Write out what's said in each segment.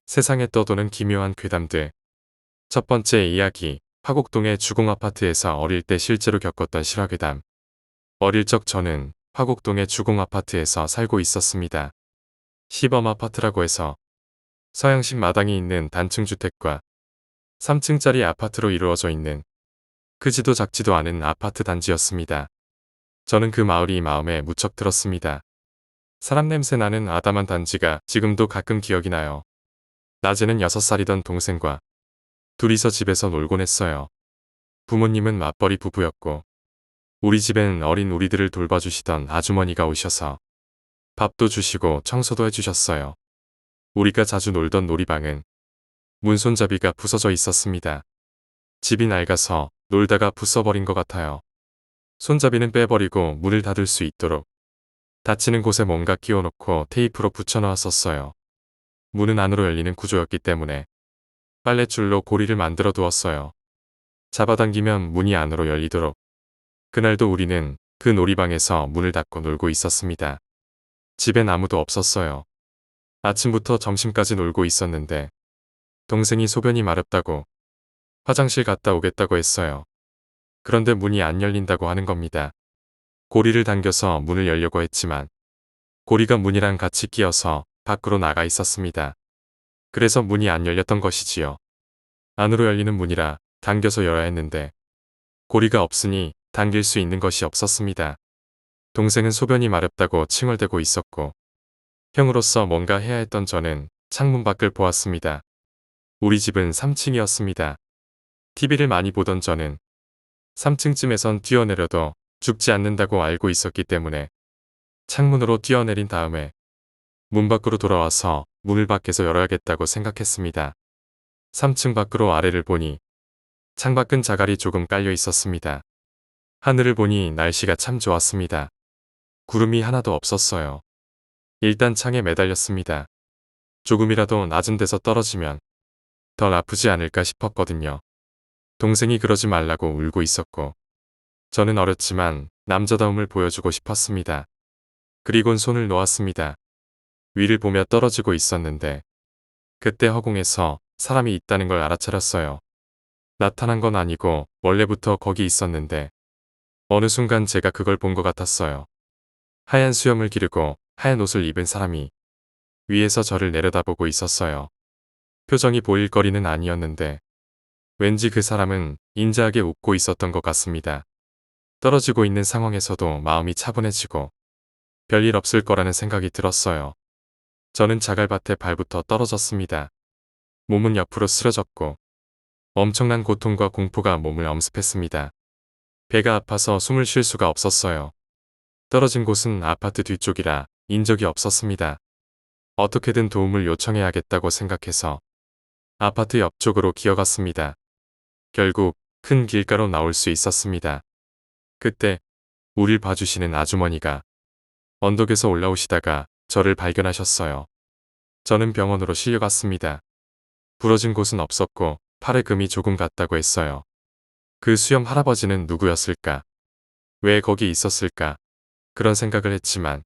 세상에 떠도는 기묘한 괴담들. 첫 번째 이야기, 화곡동의 주공아파트에서 어릴 때 실제로 겪었던 실화괴담. 어릴 적 저는 화곡동의 주공아파트에서 살고 있었습니다. 시범아파트라고 해서 서양식 마당이 있는 단층 주택과 3층짜리 아파트로 이루어져 있는 크지도 작지도 않은 아파트 단지였습니다. 저는 그 마을이 마음에 무척 들었습니다. 사람 냄새 나는 아담한 단지가 지금도 가끔 기억이 나요. 낮에는 6살이던 동생과 둘이서 집에서 놀곤 했어요. 부모님은 맞벌이 부부였고 우리 집엔 어린 우리들을 돌봐주시던 아주머니가 오셔서 밥도 주시고 청소도 해주셨어요. 우리가 자주 놀던 놀이방은 문손잡이가 부서져 있었습니다. 집이 낡아서 놀다가 부숴버린 것 같아요. 손잡이는 빼버리고 문을 닫을 수 있도록 닫히는 곳에 뭔가 끼워놓고 테이프로 붙여놓았었어요. 문은 안으로 열리는 구조였기 때문에 빨랫줄로 고리를 만들어 두었어요. 잡아당기면 문이 안으로 열리도록. 그날도 우리는 그 놀이방에서 문을 닫고 놀고 있었습니다. 집엔 아무도 없었어요. 아침부터 점심까지 놀고 있었는데 동생이 소변이 마렵다고 화장실 갔다 오겠다고 했어요. 그런데 문이 안 열린다고 하는 겁니다. 고리를 당겨서 문을 열려고 했지만 고리가 문이랑 같이 끼어서 밖으로 나가 있었습니다. 그래서 문이 안 열렸던 것이지요. 안으로 열리는 문이라 당겨서 열어야 했는데 고리가 없으니 당길 수 있는 것이 없었습니다. 동생은 소변이 마렵다고 칭얼대고 있었고 형으로서 뭔가 해야 했던 저는 창문 밖을 보았습니다. 우리 집은 3층이었습니다. TV를 많이 보던 저는 3층쯤에선 뛰어내려도 죽지 않는다고 알고 있었기 때문에 창문으로 뛰어내린 다음에 문 밖으로 돌아와서 문을 밖에서 열어야겠다고 생각했습니다. 3층 밖으로 아래를 보니 창밖은 자갈이 조금 깔려 있었습니다. 하늘을 보니 날씨가 참 좋았습니다. 구름이 하나도 없었어요. 일단 창에 매달렸습니다. 조금이라도 낮은 데서 떨어지면 덜 아프지 않을까 싶었거든요. 동생이 그러지 말라고 울고 있었고 저는 어렸지만 남자다움을 보여주고 싶었습니다. 그리곤 손을 놓았습니다. 위를 보며 떨어지고 있었는데 그때 허공에서 사람이 있다는 걸 알아차렸어요. 나타난 건 아니고 원래부터 거기 있었는데 어느 순간 제가 그걸 본 것 같았어요. 하얀 수염을 기르고 하얀 옷을 입은 사람이 위에서 저를 내려다보고 있었어요. 표정이 보일 거리는 아니었는데 왠지 그 사람은 인자하게 웃고 있었던 것 같습니다. 떨어지고 있는 상황에서도 마음이 차분해지고 별일 없을 거라는 생각이 들었어요. 저는 자갈밭에 발부터 떨어졌습니다. 몸은 옆으로 쓰러졌고 엄청난 고통과 공포가 몸을 엄습했습니다. 배가 아파서 숨을 쉴 수가 없었어요. 떨어진 곳은 아파트 뒤쪽이라 인적이 없었습니다. 어떻게든 도움을 요청해야겠다고 생각해서 아파트 옆쪽으로 기어갔습니다. 결국 큰 길가로 나올 수 있었습니다. 그때 우릴 봐주시는 아주머니가 언덕에서 올라오시다가 저를 발견하셨어요. 저는 병원으로 실려갔습니다. 부러진 곳은 없었고 팔에 금이 조금 갔다고 했어요. 그 수염 할아버지는 누구였을까? 왜 거기 있었을까? 그런 생각을 했지만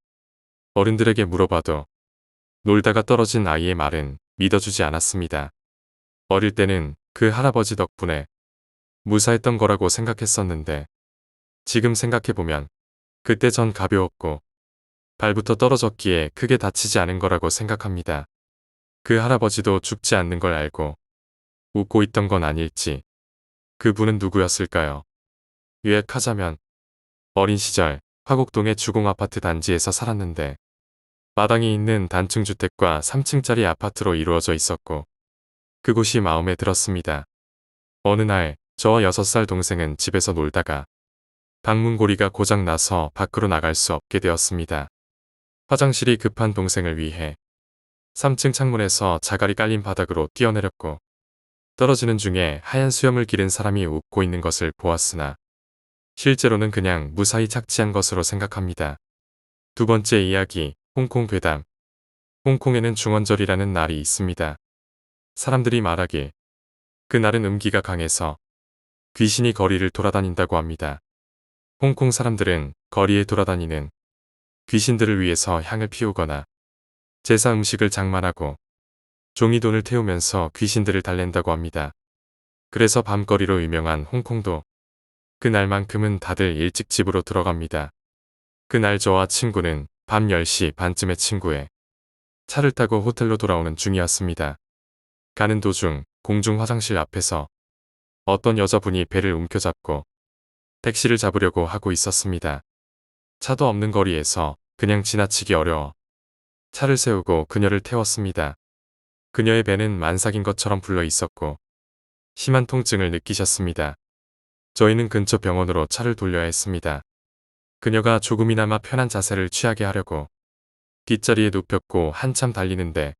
어른들에게 물어봐도 놀다가 떨어진 아이의 말은 믿어주지 않았습니다. 어릴 때는 그 할아버지 덕분에 무사했던 거라고 생각했었는데 지금 생각해보면 그때 전 가벼웠고 발부터 떨어졌기에 크게 다치지 않은 거라고 생각합니다. 그 할아버지도 죽지 않는 걸 알고 웃고 있던 건 아닐지. 그분은 누구였을까요? 요약하자면 어린 시절 화곡동의 주공아파트 단지에서 살았는데 마당이 있는 단층 주택과 3층짜리 아파트로 이루어져 있었고 그곳이 마음에 들었습니다. 어느 날 저와 6살 동생은 집에서 놀다가 방문고리가 고장나서 밖으로 나갈 수 없게 되었습니다. 화장실이 급한 동생을 위해 3층 창문에서 자갈이 깔린 바닥으로 뛰어내렸고 떨어지는 중에 하얀 수염을 기른 사람이 웃고 있는 것을 보았으나 실제로는 그냥 무사히 착지한 것으로 생각합니다. 두 번째 이야기, 홍콩 괴담. 홍콩에는 중언절이라는 날이 있습니다. 사람들이 말하길 그날은 음기가 강해서 귀신이 거리를 돌아다닌다고 합니다. 홍콩 사람들은 거리에 돌아다니는 귀신들을 위해서 향을 피우거나 제사 음식을 장만하고 종이돈을 태우면서 귀신들을 달랜다고 합니다. 그래서 밤거리로 유명한 홍콩도 그날만큼은 다들 일찍 집으로 들어갑니다. 그날 저와 친구는 밤 10시 반쯤에 친구의 차를 타고 호텔로 돌아오는 중이었습니다. 가는 도중 공중 화장실 앞에서 어떤 여자분이 배를 움켜잡고 택시를 잡으려고 하고 있었습니다. 차도 없는 거리에서 그냥 지나치기 어려워 차를 세우고 그녀를 태웠습니다. 그녀의 배는 만삭인 것처럼 불러 있었고 심한 통증을 느끼셨습니다. 저희는 근처 병원으로 차를 돌려야 했습니다. 그녀가 조금이나마 편한 자세를 취하게 하려고 뒷자리에 눕혔고 한참 달리는데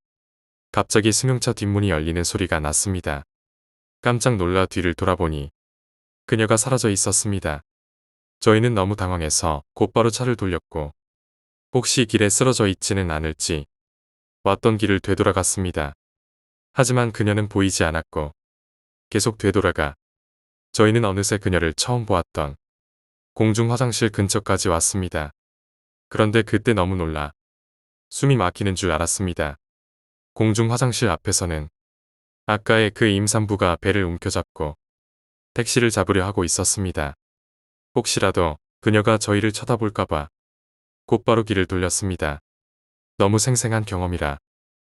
갑자기 승용차 뒷문이 열리는 소리가 났습니다. 깜짝 놀라 뒤를 돌아보니 그녀가 사라져 있었습니다. 저희는 너무 당황해서 곧바로 차를 돌렸고 혹시 길에 쓰러져 있지는 않을지 왔던 길을 되돌아갔습니다. 하지만 그녀는 보이지 않았고 계속 되돌아가 저희는 어느새 그녀를 처음 보았던 공중 화장실 근처까지 왔습니다. 그런데 그때 너무 놀라 숨이 막히는 줄 알았습니다. 공중 화장실 앞에서는 아까의 그 임산부가 배를 움켜잡고 택시를 잡으려 하고 있었습니다. 혹시라도 그녀가 저희를 쳐다볼까봐 곧바로 길을 돌렸습니다. 너무 생생한 경험이라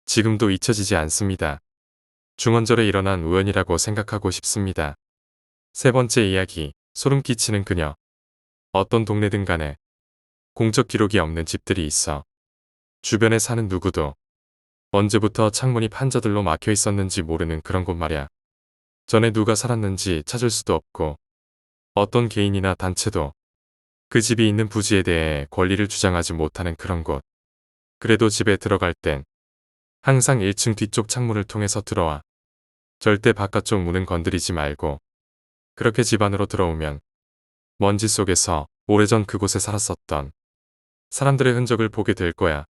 지금도 잊혀지지 않습니다. 중언절에 일어난 우연이라고 생각하고 싶습니다. 세 번째 이야기, 소름 끼치는 그녀. 어떤 동네든 간에 공적 기록이 없는 집들이 있어 주변에 사는 누구도 언제부터 창문이 판자들로 막혀 있었는지 모르는 그런 곳 말야. 전에 누가 살았는지 찾을 수도 없고 어떤 개인이나 단체도 그 집이 있는 부지에 대해 권리를 주장하지 못하는 그런 곳. 그래도 집에 들어갈 땐 항상 1층 뒤쪽 창문을 통해서 들어와. 절대 바깥쪽 문은 건드리지 말고 그렇게 집 안으로 들어오면 먼지 속에서 오래전 그곳에 살았었던 사람들의 흔적을 보게 될 거야.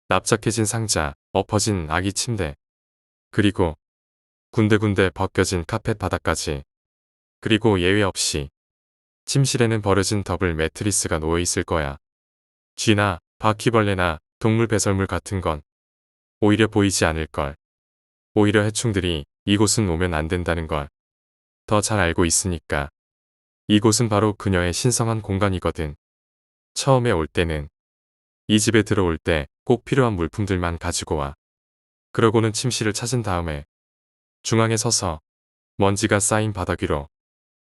납작해진 상자, 엎어진 아기 침대, 그리고 군데군데 벗겨진 카펫 바닥까지. 그리고 예외 없이 침실에는 버려진 더블 매트리스가 놓여 있을 거야. 쥐나 바퀴벌레나 동물 배설물 같은 건 오히려 보이지 않을 걸. 오히려 해충들이 이곳은 오면 안 된다는 걸 더 잘 알고 있으니까. 이곳은 바로 그녀의 신성한 공간이거든. 처음에 올 때는 이 집에 들어올 때 꼭 필요한 물품들만 가지고 와. 그러고는 침실을 찾은 다음에 중앙에 서서 먼지가 쌓인 바닥 위로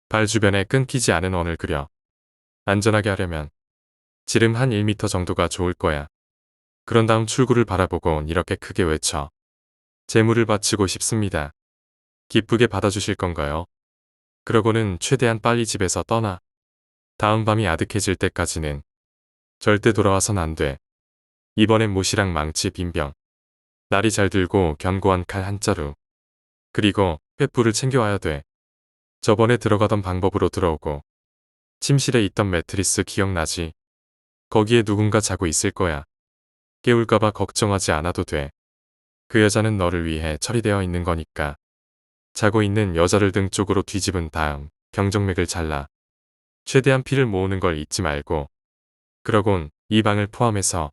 발 주변에 끊기지 않은 원을 그려. 안전하게 하려면 지름 한 1m 정도가 좋을 거야. 그런 다음 출구를 바라보고 이렇게 크게 외쳐. 재물을 바치고 싶습니다. 기쁘게 받아주실 건가요? 그러고는 최대한 빨리 집에서 떠나. 다음 밤이 아득해질 때까지는 절대 돌아와선 안 돼. 이번엔 못이랑 망치 빈병. 날이 잘 들고 견고한 칼 한 자루. 그리고 횃불을 챙겨와야 돼. 저번에 들어가던 방법으로 들어오고. 침실에 있던 매트리스 기억나지? 거기에 누군가 자고 있을 거야. 깨울까봐 걱정하지 않아도 돼. 그 여자는 너를 위해 처리되어 있는 거니까. 자고 있는 여자를 등 쪽으로 뒤집은 다음 경정맥을 잘라. 최대한 피를 모으는 걸 잊지 말고. 그러곤 이 방을 포함해서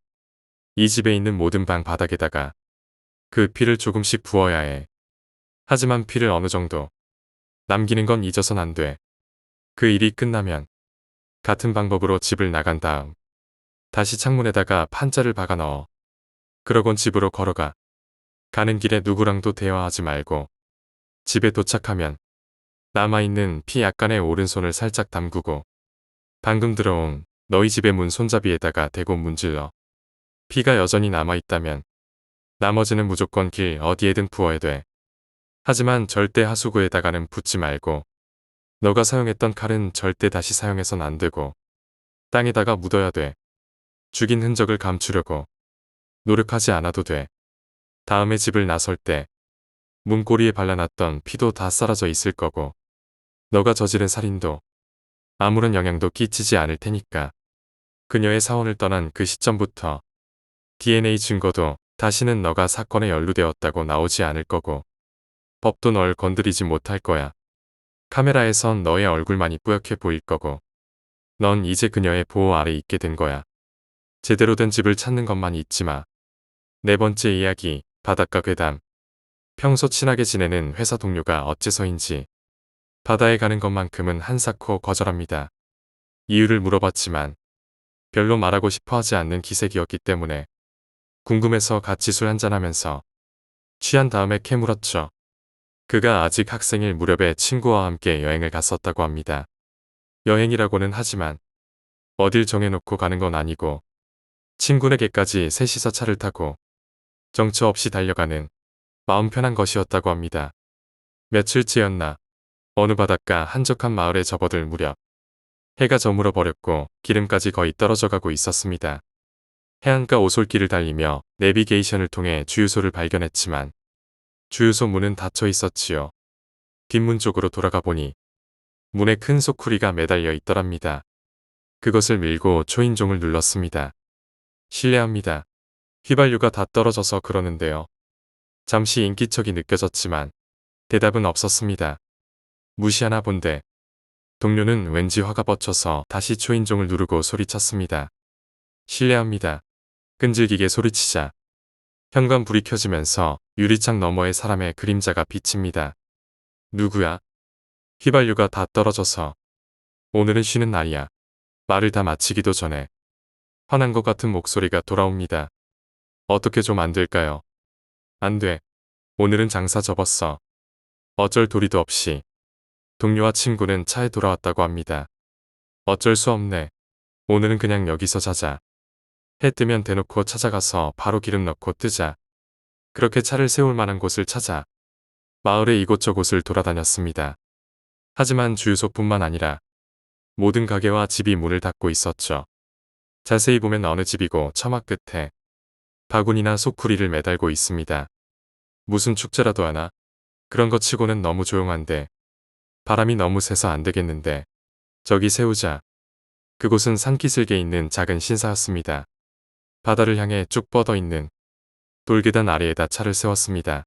이 집에 있는 모든 방 바닥에다가 그 피를 조금씩 부어야 해. 하지만 피를 어느 정도 남기는 건 잊어선 안 돼. 그 일이 끝나면 같은 방법으로 집을 나간 다음 다시 창문에다가 판자를 박아 넣어. 그러곤 집으로 걸어가. 가는 길에 누구랑도 대화하지 말고 집에 도착하면 남아있는 피 약간의 오른손을 살짝 담그고 방금 들어온 너희 집의 문 손잡이에다가 대고 문질러. 피가 여전히 남아있다면 나머지는 무조건 길 어디에든 부어야 돼. 하지만 절대 하수구에다가는 붓지 말고 너가 사용했던 칼은 절대 다시 사용해선 안 되고 땅에다가 묻어야 돼. 죽인 흔적을 감추려고 노력하지 않아도 돼. 다음에 집을 나설 때 문고리에 발라놨던 피도 다 사라져 있을 거고 너가 저지른 살인도 아무런 영향도 끼치지 않을 테니까. 그녀의 사원을 떠난 그 시점부터 DNA 증거도 다시는 너가 사건에 연루되었다고 나오지 않을 거고 법도 널 건드리지 못할 거야. 카메라에선 너의 얼굴만이 뿌옇게 보일 거고 넌 이제 그녀의 보호 아래 있게 된 거야. 제대로 된 집을 찾는 것만 잊지 마. 네 번째 이야기, 바닷가 괴담. 평소 친하게 지내는 회사 동료가 어째서인지 바다에 가는 것만큼은 한사코 거절합니다. 이유를 물어봤지만 별로 말하고 싶어 하지 않는 기색이었기 때문에 궁금해서 같이 술 한잔하면서 취한 다음에 캐물었죠. 그가 아직 학생일 무렵에 친구와 함께 여행을 갔었다고 합니다. 여행이라고는 하지만 어딜 정해놓고 가는 건 아니고 친구네게까지 셋이서 차를 타고 정처 없이 달려가는 마음 편한 것이었다고 합니다. 며칠째였나 어느 바닷가 한적한 마을에 접어들 무렵 해가 저물어 버렸고 기름까지 거의 떨어져 가고 있었습니다. 해안가 오솔길을 달리며 내비게이션을 통해 주유소를 발견했지만 주유소 문은 닫혀 있었지요. 뒷문 쪽으로 돌아가 보니 문에 큰 소쿠리가 매달려 있더랍니다. 그것을 밀고 초인종을 눌렀습니다. 실례합니다. 휘발유가 다 떨어져서 그러는데요. 잠시 인기척이 느껴졌지만 대답은 없었습니다. 무시하나 본데 동료는 왠지 화가 뻗쳐서 다시 초인종을 누르고 소리쳤습니다. 실례합니다. 끈질기게 소리치자 현관불이 켜지면서 유리창 너머의 사람의 그림자가 비칩니다. 누구야? 휘발유가 다 떨어져서 오늘은 쉬는 날이야. 말을 다 마치기도 전에 화난 것 같은 목소리가 돌아옵니다. 어떻게 좀 안 될까요? 안 돼. 오늘은 장사 접었어. 어쩔 도리도 없이 동료와 친구는 차에 돌아왔다고 합니다. 어쩔 수 없네. 오늘은 그냥 여기서 자자. 해 뜨면 대놓고 찾아가서 바로 기름 넣고 뜨자. 그렇게 차를 세울 만한 곳을 찾아 마을의 이곳저곳을 돌아다녔습니다. 하지만 주유소뿐만 아니라 모든 가게와 집이 문을 닫고 있었죠. 자세히 보면 어느 집이고 처마 끝에 바구니나 소쿠리를 매달고 있습니다. 무슨 축제라도 하나? 그런 것 치고는 너무 조용한데 바람이 너무 세서 안 되겠는데 저기 세우자. 그곳은 산기슭에 있는 작은 신사였습니다. 바다를 향해 쭉 뻗어 있는 돌계단 아래에다 차를 세웠습니다.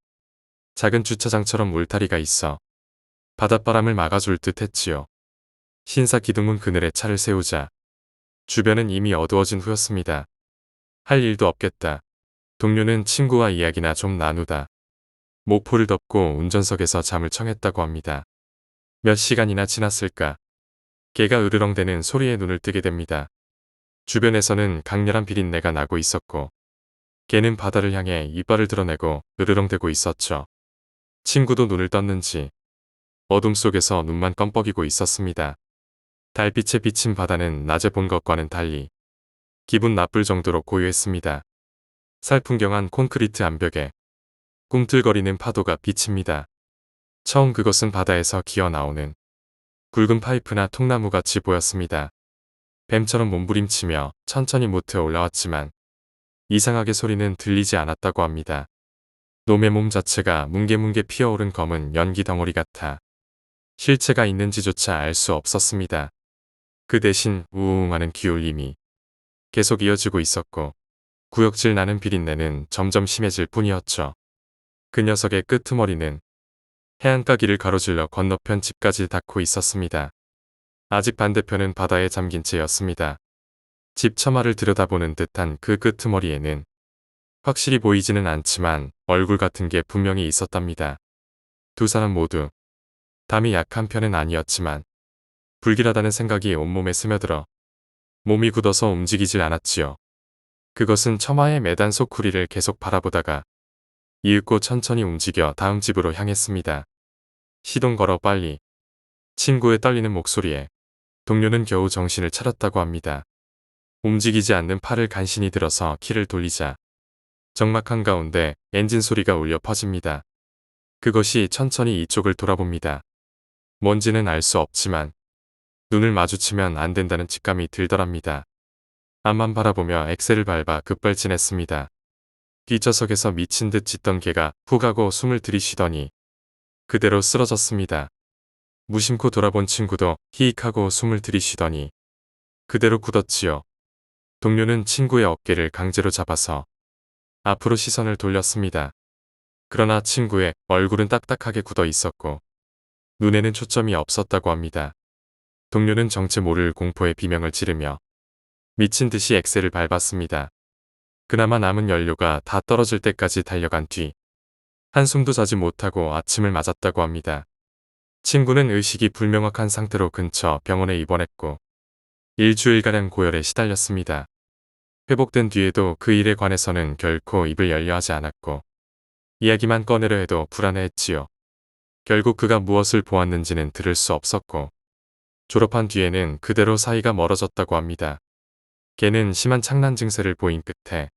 작은 주차장처럼 울타리가 있어 바닷바람을 막아줄 듯 했지요. 신사 기둥문 그늘에 차를 세우자 주변은 이미 어두워진 후였습니다. 할 일도 없겠다. 동료는 친구와 이야기나 좀 나누다 목포를 덮고 운전석에서 잠을 청했다고 합니다. 몇 시간이나 지났을까. 개가 으르렁대는 소리에 눈을 뜨게 됩니다. 주변에서는 강렬한 비린내가 나고 있었고 개는 바다를 향해 이빨을 드러내고 으르렁대고 있었죠. 친구도 눈을 떴는지 어둠 속에서 눈만 껌뻑이고 있었습니다. 달빛에 비친 바다는 낮에 본 것과는 달리 기분 나쁠 정도로 고요했습니다. 살풍경한 콘크리트 암벽에 꿈틀거리는 파도가 비칩니다. 처음 그것은 바다에서 기어나오는 굵은 파이프나 통나무같이 보였습니다. 뱀처럼 몸부림치며 천천히 모트에 올라왔지만 이상하게 소리는 들리지 않았다고 합니다. 놈의 몸 자체가 뭉게뭉게 피어오른 검은 연기 덩어리 같아 실체가 있는지조차 알 수 없었습니다. 그 대신 우웅하는 기울임이 계속 이어지고 있었고 구역질 나는 비린내는 점점 심해질 뿐이었죠. 그 녀석의 끄트머리는 해안가 길을 가로질러 건너편 집까지 닿고 있었습니다. 아직 반대편은 바다에 잠긴 채였습니다. 집 처마를 들여다보는 듯한 그 끄트머리에는 확실히 보이지는 않지만 얼굴 같은 게 분명히 있었답니다. 두 사람 모두 담이 약한 편은 아니었지만 불길하다는 생각이 온몸에 스며들어 몸이 굳어서 움직이질 않았지요. 그것은 처마에 매단 소쿠리를 계속 바라보다가 이윽고 천천히 움직여 다음 집으로 향했습니다. 시동 걸어 빨리. 친구의 떨리는 목소리에 동료는 겨우 정신을 차렸다고 합니다. 움직이지 않는 팔을 간신히 들어서 키를 돌리자 적막한 가운데 엔진 소리가 울려 퍼집니다. 그것이 천천히 이쪽을 돌아봅니다. 뭔지는 알 수 없지만 눈을 마주치면 안 된다는 직감이 들더랍니다. 앞만 바라보며 엑셀을 밟아 급발진했습니다. 뒷좌석에서 미친 듯 짖던 개가 훅 하고 숨을 들이쉬더니 그대로 쓰러졌습니다. 무심코 돌아본 친구도 히익하고 숨을 들이쉬더니 그대로 굳었지요. 동료는 친구의 어깨를 강제로 잡아서 앞으로 시선을 돌렸습니다. 그러나 친구의 얼굴은 딱딱하게 굳어 있었고 눈에는 초점이 없었다고 합니다. 동료는 정체 모를 공포의 비명을 지르며 미친 듯이 엑셀을 밟았습니다. 그나마 남은 연료가 다 떨어질 때까지 달려간 뒤 한숨도 자지 못하고 아침을 맞았다고 합니다. 친구는 의식이 불명확한 상태로 근처 병원에 입원했고 일주일가량 고열에 시달렸습니다. 회복된 뒤에도 그 일에 관해서는 결코 입을 열려 하지 않았고 이야기만 꺼내려 해도 불안해했지요. 결국 그가 무엇을 보았는지는 들을 수 없었고 졸업한 뒤에는 그대로 사이가 멀어졌다고 합니다. 걔는 심한 창란 증세를 보인 끝에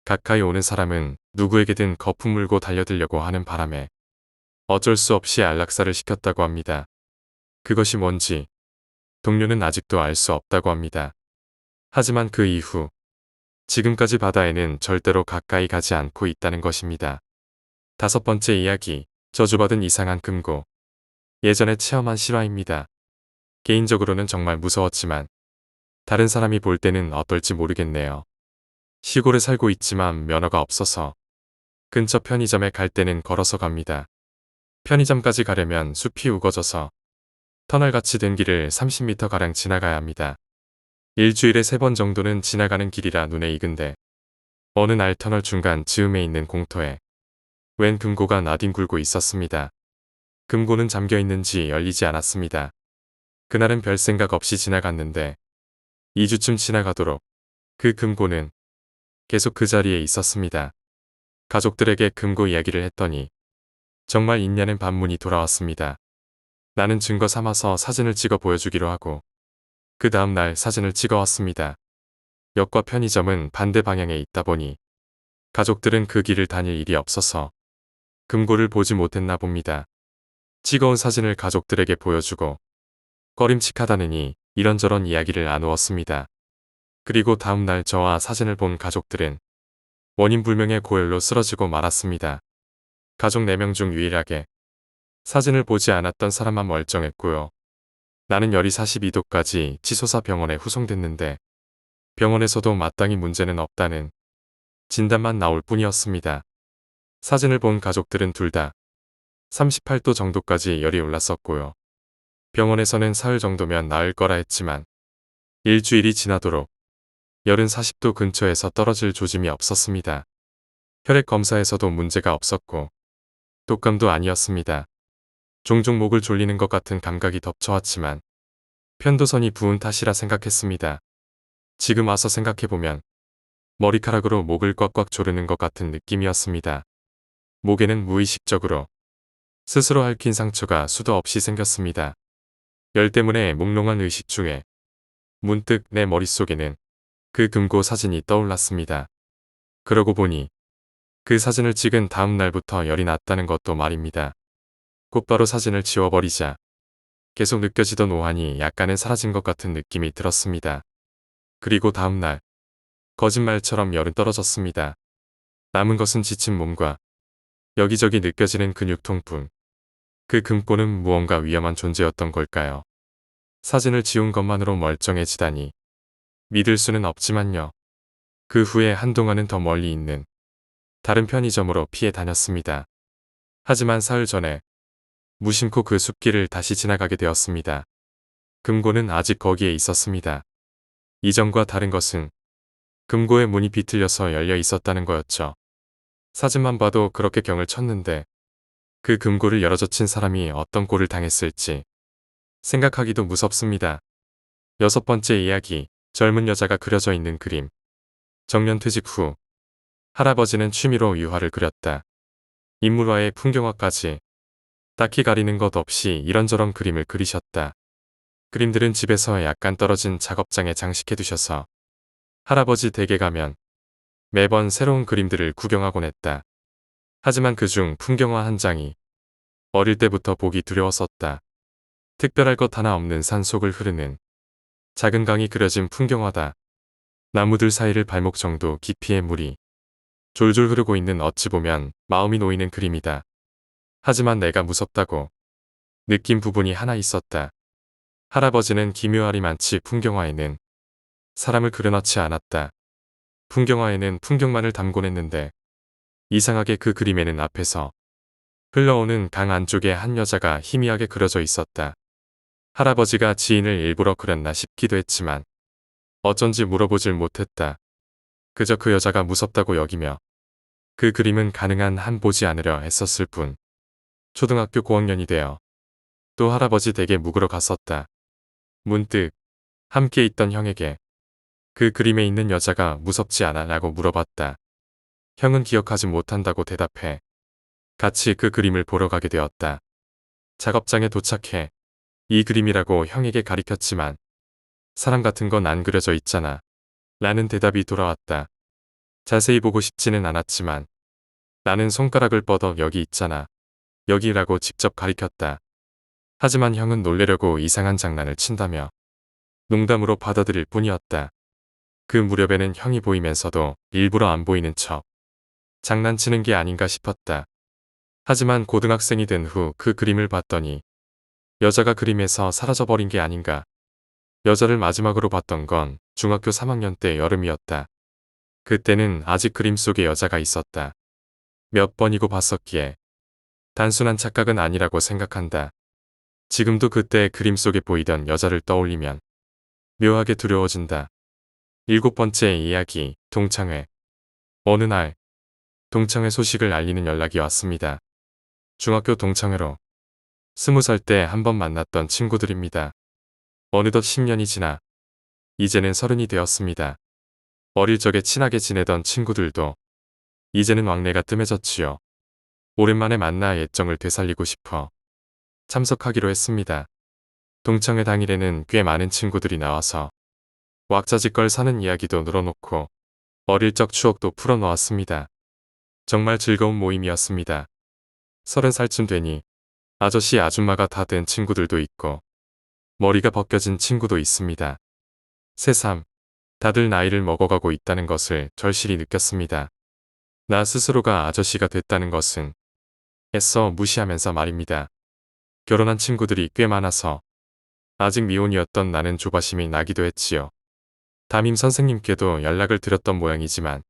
가까이 오는 사람은 누구에게든 거품 물고 달려들려고 하는 바람에 어쩔 수 없이 안락사를 시켰다고 합니다. 그것이 뭔지 동료는 아직도 알 수 없다고 합니다. 하지만 그 이후 지금까지 바다에는 절대로 가까이 가지 않고 있다는 것입니다. 다섯 번째 이야기, 저주받은 이상한 금고. 예전에 체험한 실화입니다. 개인적으로는 정말 무서웠지만 다른 사람이 볼 때는 어떨지 모르겠네요. 시골에 살고 있지만 면허가 없어서 근처 편의점에 갈 때는 걸어서 갑니다. 편의점까지 가려면 숲이 우거져서 터널같이 된 길을 30m가량 지나가야 합니다. 일주일에 3번 정도는 지나가는 길이라 눈에 익은데 어느 날 터널 중간 즈음에 있는 공터에 웬 금고가 나뒹굴고 있었습니다. 금고는 잠겨 있는지 열리지 않았습니다. 그날은 별 생각 없이 지나갔는데 2주쯤 지나가도록 그 금고는 계속 그 자리에 있었습니다. 가족들에게 금고 이야기를 했더니 정말 있냐는 반문이 돌아왔습니다. 나는 증거 삼아서 사진을 찍어 보여주기로 하고 그 다음 날 사진을 찍어왔습니다. 역과 편의점은 반대 방향에 있다 보니 가족들은 그 길을 다닐 일이 없어서 금고를 보지 못했나 봅니다. 찍어온 사진을 가족들에게 보여주고 꺼림칙하다느니 이런저런 이야기를 나누었습니다. 그리고 다음 날 저와 사진을 본 가족들은 원인 불명의 고열로 쓰러지고 말았습니다. 가족 4명 중 유일하게 사진을 보지 않았던 사람만 멀쩡했고요. 나는 열이 42도까지 치솟아 병원에 후송됐는데 병원에서도 마땅히 문제는 없다는 진단만 나올 뿐이었습니다. 사진을 본 가족들은 둘 다 38도 정도까지 열이 올랐었고요. 병원에서는 사흘 정도면 나을 거라 했지만 일주일이 지나도록 열은 40도 근처에서 떨어질 조짐이 없었습니다. 혈액 검사에서도 문제가 없었고 독감도 아니었습니다. 종종 목을 졸리는 것 같은 감각이 덮쳐왔지만 편도선이 부은 탓이라 생각했습니다. 지금 와서 생각해보면 머리카락으로 목을 꽉꽉 조르는 것 같은 느낌이었습니다. 목에는 무의식적으로 스스로 핥힌 상처가 수도 없이 생겼습니다. 열 때문에 몽롱한 의식 중에 문득 내 머릿속에는 그 금고 사진이 떠올랐습니다. 그러고 보니 그 사진을 찍은 다음 날부터 열이 났다는 것도 말입니다. 곧바로 사진을 지워버리자 계속 느껴지던 오한이 약간은 사라진 것 같은 느낌이 들었습니다. 그리고 다음 날 거짓말처럼 열은 떨어졌습니다. 남은 것은 지친 몸과 여기저기 느껴지는 근육통뿐. 그 금고는 무언가 위험한 존재였던 걸까요? 사진을 지운 것만으로 멀쩡해지다니 믿을 수는 없지만요. 그 후에 한동안은 더 멀리 있는 다른 편의점으로 피해 다녔습니다. 하지만 사흘 전에 무심코 그 숲길을 다시 지나가게 되었습니다. 금고는 아직 거기에 있었습니다. 이전과 다른 것은 금고의 문이 비틀려서 열려 있었다는 거였죠. 사진만 봐도 그렇게 경을 쳤는데 그 금고를 열어젖힌 사람이 어떤 꼴을 당했을지 생각하기도 무섭습니다. 여섯 번째 이야기, 젊은 여자가 그려져 있는 그림. 정년퇴직 후 할아버지는 취미로 유화를 그렸다. 인물화에 풍경화까지 딱히 가리는 것 없이 이런저런 그림을 그리셨다. 그림들은 집에서 약간 떨어진 작업장에 장식해 두셔서 할아버지 댁에 가면 매번 새로운 그림들을 구경하곤 했다. 하지만 그중 풍경화 한 장이 어릴 때부터 보기 두려웠었다. 특별할 것 하나 없는 산속을 흐르는 작은 강이 그려진 풍경화다. 나무들 사이를 발목 정도 깊이의 물이 졸졸 흐르고 있는 어찌 보면 마음이 놓이는 그림이다. 하지만 내가 무섭다고 느낀 부분이 하나 있었다. 할아버지는 기묘하리만치 풍경화에는 사람을 그려넣지 않았다. 풍경화에는 풍경만을 담곤 했는데 이상하게 그 그림에는 앞에서 흘러오는 강 안쪽에 한 여자가 희미하게 그려져 있었다. 할아버지가 지인을 일부러 그렸나 싶기도 했지만 어쩐지 물어보질 못했다. 그저 그 여자가 무섭다고 여기며 그 그림은 가능한 한 보지 않으려 했었을 뿐. 초등학교 고학년이 되어 또 할아버지 댁에 묵으러 갔었다. 문득 함께 있던 형에게 그 그림에 있는 여자가 무섭지 않아? 라고 물어봤다. 형은 기억하지 못한다고 대답해 같이 그 그림을 보러 가게 되었다. 작업장에 도착해 이 그림이라고 형에게 가리켰지만 사람 같은 건 안 그려져 있잖아. 라는 대답이 돌아왔다. 자세히 보고 싶지는 않았지만 나는 손가락을 뻗어 여기 있잖아. 여기라고 직접 가리켰다. 하지만 형은 놀래려고 이상한 장난을 친다며 농담으로 받아들일 뿐이었다. 그 무렵에는 형이 보이면서도 일부러 안 보이는 척 장난치는 게 아닌가 싶었다. 하지만 고등학생이 된 후 그 그림을 봤더니 여자가 그림에서 사라져버린 게 아닌가. 여자를 마지막으로 봤던 건 중학교 3학년 때 여름이었다. 그때는 아직 그림 속에 여자가 있었다. 몇 번이고 봤었기에 단순한 착각은 아니라고 생각한다. 지금도 그때 그림 속에 보이던 여자를 떠올리면 묘하게 두려워진다. 7번째 이야기, 동창회. 어느 날 동창회 소식을 알리는 연락이 왔습니다. 중학교 동창회로 20살 때 한 번 만났던 친구들입니다. 어느덧 10년이 지나 이제는 30이 되었습니다. 어릴 적에 친하게 지내던 친구들도 이제는 왕래가 뜸해졌지요. 오랜만에 만나 옛정을 되살리고 싶어 참석하기로 했습니다. 동창회 당일에는 꽤 많은 친구들이 나와서 왁자지껄 사는 이야기도 늘어놓고 어릴 적 추억도 풀어놓았습니다. 정말 즐거운 모임이었습니다. 30살쯤 되니 아저씨 아줌마가 다 된 친구들도 있고 머리가 벗겨진 친구도 있습니다. 새삼 다들 나이를 먹어가고 있다는 것을 절실히 느꼈습니다. 나 스스로가 아저씨가 됐다는 것은 애써 무시하면서 말입니다. 결혼한 친구들이 꽤 많아서 아직 미혼이었던 나는 조바심이 나기도 했지요. 담임 선생님께도 연락을 드렸던 모양이지만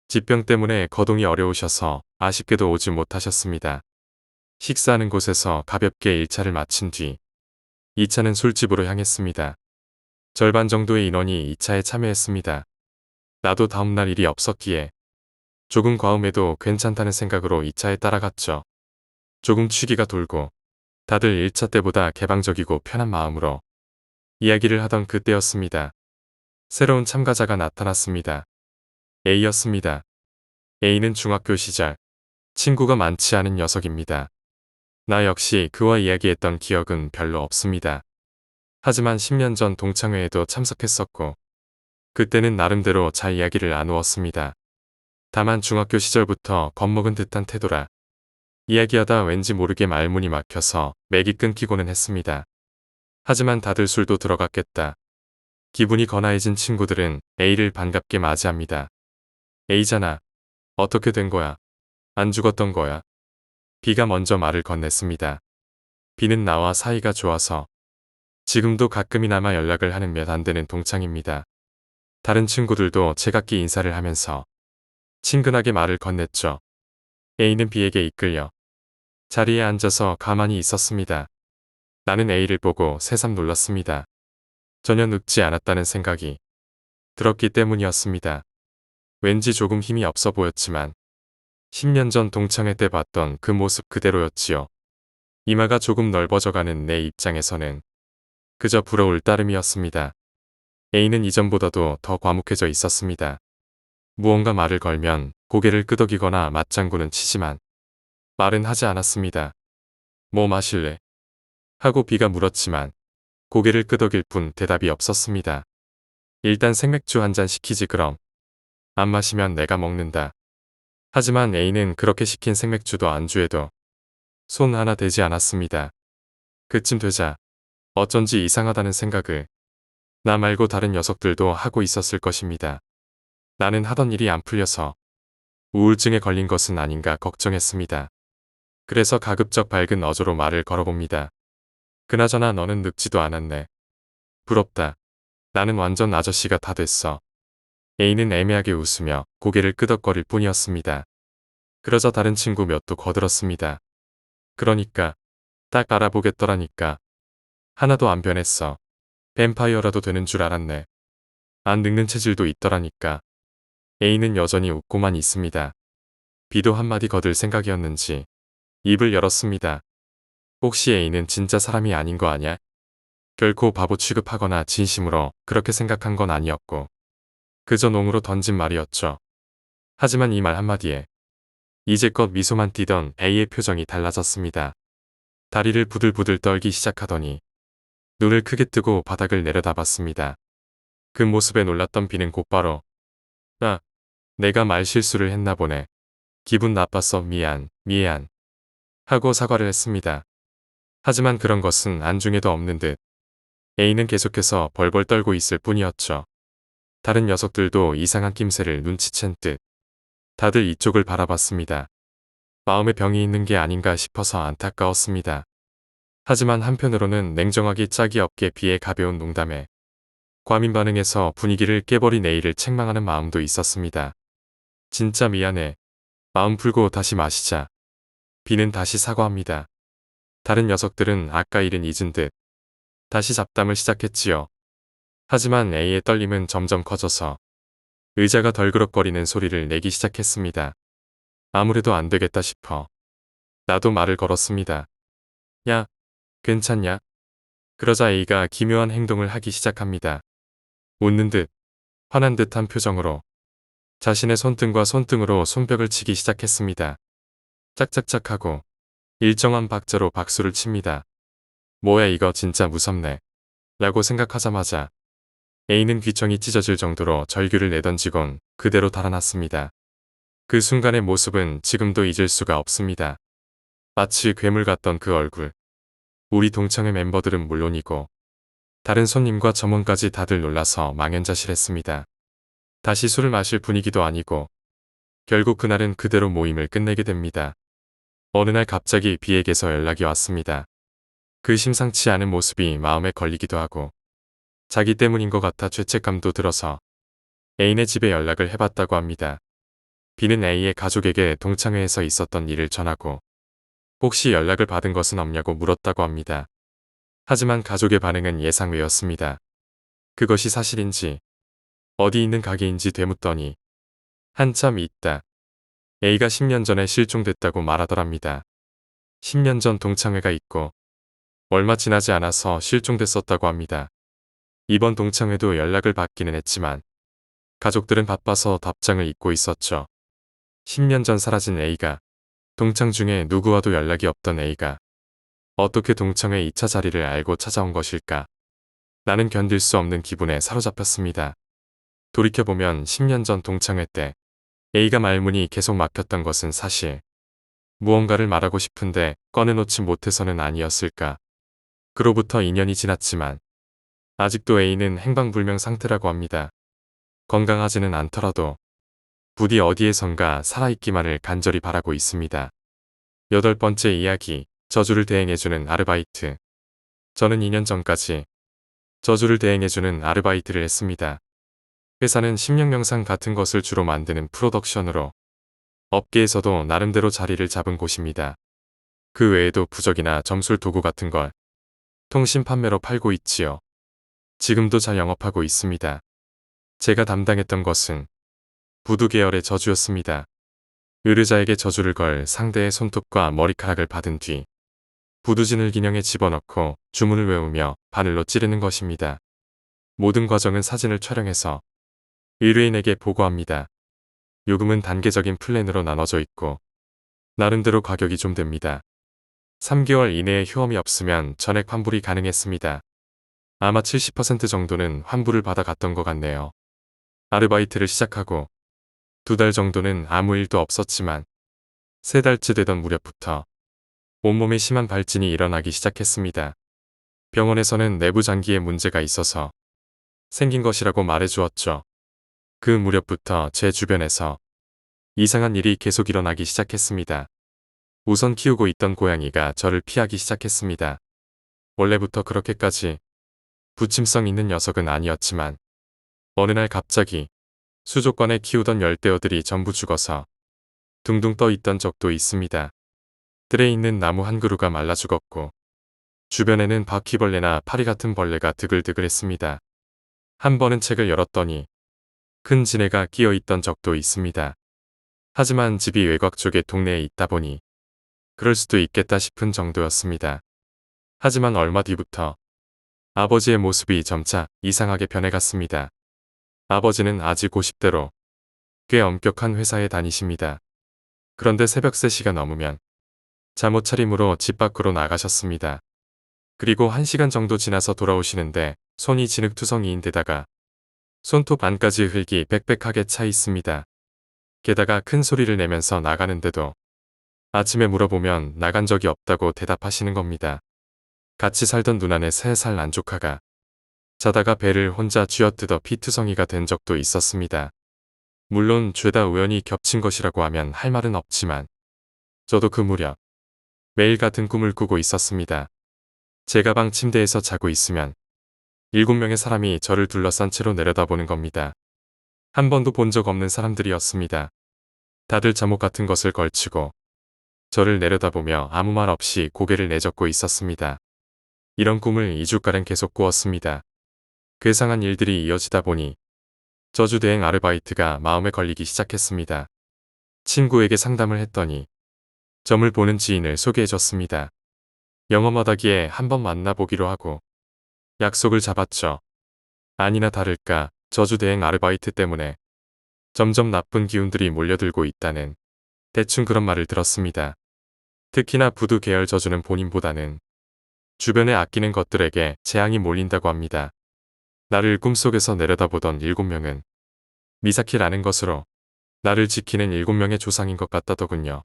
疾병 때문에 거동이 어려우셔서 아쉽게도 오지 못하셨습니다. 식사하는 곳에서 가볍게 1차를 마친 뒤 2차는 술집으로 향했습니다. 절반 정도의 인원이 2차에 참여했습니다. 나도 다음날 일이 없었기에 조금 과음해도 괜찮다는 생각으로 2차에 따라갔죠. 조금 취기가 돌고 다들 1차 때보다 개방적이고 편한 마음으로 이야기를 하던 그때였습니다. 새로운 참가자가 나타났습니다. A였습니다. A는 중학교 시절 친구가 많지 않은 녀석입니다. 나 역시 그와 이야기했던 기억은 별로 없습니다. 하지만 10년 전 동창회에도 참석했었고 그때는 나름대로 잘 이야기를 나누었습니다. 다만 중학교 시절부터 겁먹은 듯한 태도라 이야기하다 왠지 모르게 말문이 막혀서 맥이 끊기고는 했습니다. 하지만 다들 술도 들어갔겠다. 기분이 거나해진 친구들은 A를 반갑게 맞이합니다. A잖아. 어떻게 된 거야? 안 죽었던 거야? B가 먼저 말을 건넸습니다. B는 나와 사이가 좋아서 지금도 가끔이나마 연락을 하는 몇 안 되는 동창입니다. 다른 친구들도 제각기 인사를 하면서 친근하게 말을 건넸죠. A는 B에게 이끌려 자리에 앉아서 가만히 있었습니다. 나는 A를 보고 새삼 놀랐습니다. 전혀 늙지 않았다는 생각이 들었기 때문이었습니다. 왠지 조금 힘이 없어 보였지만 10년 전 동창회 때 봤던 그 모습 그대로였지요. 이마가 조금 넓어져가는 내 입장에서는 그저 부러울 따름이었습니다. A는 이전보다도 더 과묵해져 있었습니다. 무언가 말을 걸면 고개를 끄덕이거나 맞장구는 치지만 말은 하지 않았습니다. 뭐 마실래? 하고 B가 물었지만 고개를 끄덕일 뿐 대답이 없었습니다. 일단 생맥주 한 잔 시키지 그럼. 안 마시면 내가 먹는다. 하지만 A는 그렇게 시킨 생맥주도 안주에도 손 하나 대지 않았습니다. 그쯤 되자 어쩐지 이상하다는 생각을 나 말고 다른 녀석들도 하고 있었을 것입니다. 나는 하던 일이 안 풀려서 우울증에 걸린 것은 아닌가 걱정했습니다. 그래서 가급적 밝은 어조로 말을 걸어봅니다. 그나저나 너는 늙지도 않았네. 부럽다. 나는 완전 아저씨가 다 됐어. A는 애매하게 웃으며 고개를 끄덕거릴 뿐이었습니다. 그러자 다른 친구 몇도 거들었습니다. 그러니까 딱 알아보겠더라니까. 하나도 안 변했어. 뱀파이어라도 되는 줄 알았네. 안 늙는 체질도 있더라니까. A는 여전히 웃고만 있습니다. B도 한마디 거들 생각이었는지 입을 열었습니다. 혹시 A는 진짜 사람이 아닌 거 아냐? 결코 바보 취급하거나 진심으로 그렇게 생각한 건 아니었고 그저 농으로 던진 말이었죠. 하지만 이 말 한마디에 이제껏 미소만 띠던 A의 표정이 달라졌습니다. 다리를 부들부들 떨기 시작하더니 눈을 크게 뜨고 바닥을 내려다봤습니다. 그 모습에 놀랐던 B는 곧바로 내가 말 실수를 했나 보네. 기분 나빴어. 미안 하고 사과를 했습니다. 하지만 그런 것은 안중에도 없는 듯 A는 계속해서 벌벌 떨고 있을 뿐이었죠. 다른 녀석들도 이상한 낌새를 눈치챈 듯 다들 이쪽을 바라봤습니다. 마음에 병이 있는 게 아닌가 싶어서 안타까웠습니다. 하지만 한편으로는 냉정하기 짝이 없게 B의 가벼운 농담에 과민 반응에서 분위기를 깨버린 A를 책망하는 마음도 있었습니다. 진짜 미안해. 마음 풀고 다시 마시자. B는 다시 사과합니다. 다른 녀석들은 아까 일은 잊은 듯 다시 잡담을 시작했지요. 하지만 A의 떨림은 점점 커져서 의자가 덜그럭거리는 소리를 내기 시작했습니다. 아무래도 안 되겠다 싶어 나도 말을 걸었습니다. 야, 괜찮냐? 그러자 A가 기묘한 행동을 하기 시작합니다. 웃는 듯 화난 듯한 표정으로 자신의 손등과 손등으로 손뼉을 치기 시작했습니다. 짝짝짝 하고 일정한 박자로 박수를 칩니다. 뭐야 이거 진짜 무섭네. 라고 생각하자마자 A는 귀청이 찢어질 정도로 절규를 내던지곤 그대로 달아났습니다. 그 순간의 모습은 지금도 잊을 수가 없습니다. 마치 괴물 같던 그 얼굴. 우리 동창회 멤버들은 물론이고 다른 손님과 점원까지 다들 놀라서 망연자실했습니다. 다시 술을 마실 분위기도 아니고 결국 그날은 그대로 모임을 끝내게 됩니다. 어느 날 갑자기 B에게서 연락이 왔습니다. 그 심상치 않은 모습이 마음에 걸리기도 하고 자기 때문인 것 같아 죄책감도 들어서 A네 집에 연락을 해봤다고 합니다. B는 A의 가족에게 동창회에서 있었던 일을 전하고 혹시 연락을 받은 것은 없냐고 물었다고 합니다. 하지만 가족의 반응은 예상외였습니다. 그것이 사실인지 어디 있는 가게인지 되묻더니 한참 있다. A가 10년 전에 실종됐다고 말하더랍니다. 10년 전 동창회가 있고 얼마 지나지 않아서 실종됐었다고 합니다. 이번 동창회도 연락을 받기는 했지만 가족들은 바빠서 답장을 잊고 있었죠. 10년 전 사라진 A가 동창 중에 누구와도 연락이 없던 A가 어떻게 동창회 2차 자리를 알고 찾아온 것일까? 나는 견딜 수 없는 기분에 사로잡혔습니다. 돌이켜보면 10년 전 동창회 때 A가 말문이 계속 막혔던 것은 사실 무언가를 말하고 싶은데 꺼내놓지 못해서는 아니었을까. 그로부터 2년이 지났지만 아직도 A는 행방불명 상태라고 합니다. 건강하지는 않더라도 부디 어디에선가 살아있기만을 간절히 바라고 있습니다. 8번째 이야기, 저주를 대행해주는 아르바이트. 저는 2년 전까지 저주를 대행해주는 아르바이트를 했습니다. 회사는 심령명상 같은 것을 주로 만드는 프로덕션으로 업계에서도 나름대로 자리를 잡은 곳입니다. 그 외에도 부적이나 점술 도구 같은 걸 통신 판매로 팔고 있지요. 지금도 잘 영업하고 있습니다. 제가 담당했던 것은 부두 계열의 저주였습니다. 의뢰자에게 저주를 걸 상대의 손톱과 머리카락을 받은 뒤 부두진을 기념에 집어넣고 주문을 외우며 바늘로 찌르는 것입니다. 모든 과정은 사진을 촬영해서 의뢰인에게 보고합니다. 요금은 단계적인 플랜으로 나눠져 있고 나름대로 가격이 좀 됩니다. 3개월 이내에 휴엄이 없으면 전액 환불이 가능했습니다. 아마 70% 정도는 환불을 받아갔던 것 같네요. 아르바이트를 시작하고 2달 정도는 아무 일도 없었지만 3달째 되던 무렵부터 온몸에 심한 발진이 일어나기 시작했습니다. 병원에서는 내부 장기에 문제가 있어서 생긴 것이라고 말해주었죠. 그 무렵부터 제 주변에서 이상한 일이 계속 일어나기 시작했습니다. 우선 키우고 있던 고양이가 저를 피하기 시작했습니다. 원래부터 그렇게까지 부침성 있는 녀석은 아니었지만 어느 날 갑자기 수족관에 키우던 열대어들이 전부 죽어서 둥둥 떠 있던 적도 있습니다. 뜰에 있는 나무 한 그루가 말라 죽었고 주변에는 바퀴벌레나 파리 같은 벌레가 드글드글했습니다. 한 번은 책을 열었더니 큰 지네가 끼어 있던 적도 있습니다. 하지만 집이 외곽 쪽의 동네에 있다 보니 그럴 수도 있겠다 싶은 정도였습니다. 하지만 얼마 뒤부터 아버지의 모습이 점차 이상하게 변해갔습니다. 아버지는 아직 50대로 꽤 엄격한 회사에 다니십니다. 그런데 새벽 3시가 넘으면 잠옷 차림으로 집 밖으로 나가셨습니다. 그리고 1시간 정도 지나서 돌아오시는데 손이 진흙투성이인데다가 손톱 안까지 흙이 빽빽하게 차 있습니다. 게다가 큰 소리를 내면서 나가는데도 아침에 물어보면 나간 적이 없다고 대답하시는 겁니다. 같이 살던 누나네 3살 난 조카가 자다가 배를 혼자 쥐어뜯어 피투성이가 된 적도 있었습니다. 물론 죄다 우연히 겹친 것이라고 하면 할 말은 없지만 저도 그 무렵 매일 같은 꿈을 꾸고 있었습니다. 제가 방 침대에서 자고 있으면 7명의 사람이 저를 둘러싼 채로 내려다보는 겁니다. 한 번도 본 적 없는 사람들이었습니다. 다들 잠옷 같은 것을 걸치고 저를 내려다보며 아무 말 없이 고개를 내젓고 있었습니다. 이런 꿈을 2주가량 계속 꾸었습니다. 괴상한 일들이 이어지다 보니 저주대행 아르바이트가 마음에 걸리기 시작했습니다. 친구에게 상담을 했더니 점을 보는 지인을 소개해줬습니다. 영업하다기에 한번 만나보기로 하고 약속을 잡았죠. 아니나 다를까 저주대행 아르바이트 때문에 점점 나쁜 기운들이 몰려들고 있다는 대충 그런 말을 들었습니다. 특히나 부두 계열 저주는 본인보다는 주변에 아끼는 것들에게 재앙이 몰린다고 합니다. 나를 꿈속에서 내려다보던 7명은 미사키라는 것으로 나를 지키는 7명의 조상인 것 같다더군요.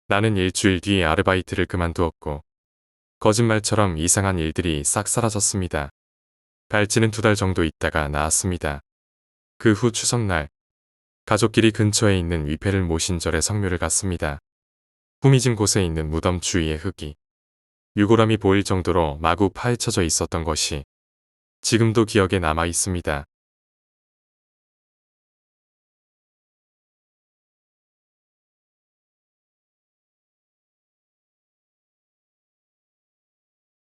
나는 일주일 뒤에 아르바이트를 그만두었고 거짓말처럼 이상한 일들이 싹 사라졌습니다. 갈지는 2달 정도 있다가 나았습니다. 그 후 추석날 가족끼리 근처에 있는 위패를 모신 절에 성묘를 갔습니다. 후미진 곳에 있는 무덤 주위의 흙이 유골함이 보일 정도로 마구 파헤쳐져 있었던 것이 지금도 기억에 남아 있습니다.